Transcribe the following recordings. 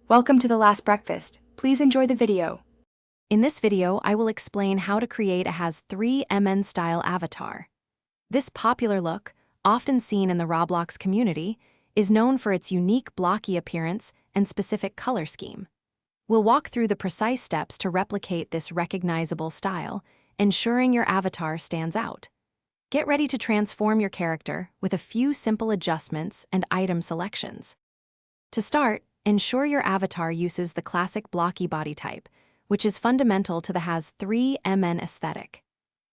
Welcome to The Last Breakfast. Please enjoy the video. In this video, I will explain how to create a Haz3mn style avatar. This popular look, often seen in the Roblox community, is known for its unique blocky appearance and specific color scheme. We'll walk through the precise steps to replicate this recognizable style, ensuring your avatar stands out. Get ready to transform your character with a few simple adjustments and item selections. To start, ensure your avatar uses the classic blocky body type, which is fundamental to the Haz3mn aesthetic.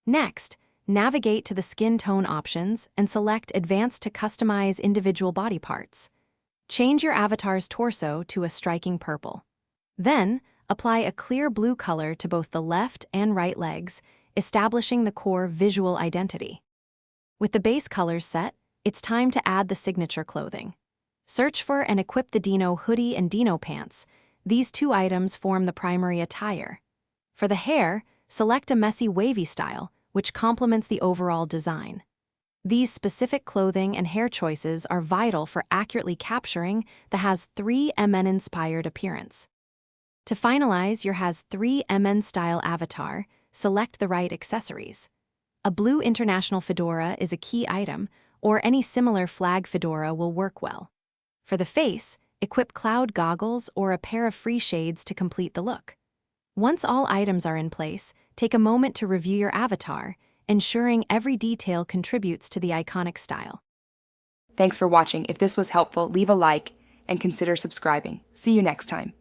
Next, navigate to the skin tone options and select Advanced to customize individual body parts. Change your avatar's torso to a striking purple. Then, apply a clear blue color to both the left and right legs, establishing the core visual identity. With the base colors set, it's time to add the signature clothing. Search for and equip the Dino hoodie and Dino pants. These two items form the primary attire. For the hair, select a messy wavy style, which complements the overall design. These specific clothing and hair choices are vital for accurately capturing the Haz3mn-inspired appearance. To finalize your Haz3mn style avatar, select the right accessories. A blue international fedora is a key item, or any similar flag fedora will work well. For the face, equip cloud goggles or a pair of free shades to complete the look. Once all items are in place, take a moment to review your avatar, ensuring every detail contributes to the iconic style. Thanks for watching. If this was helpful, leave a like and consider subscribing. See you next time.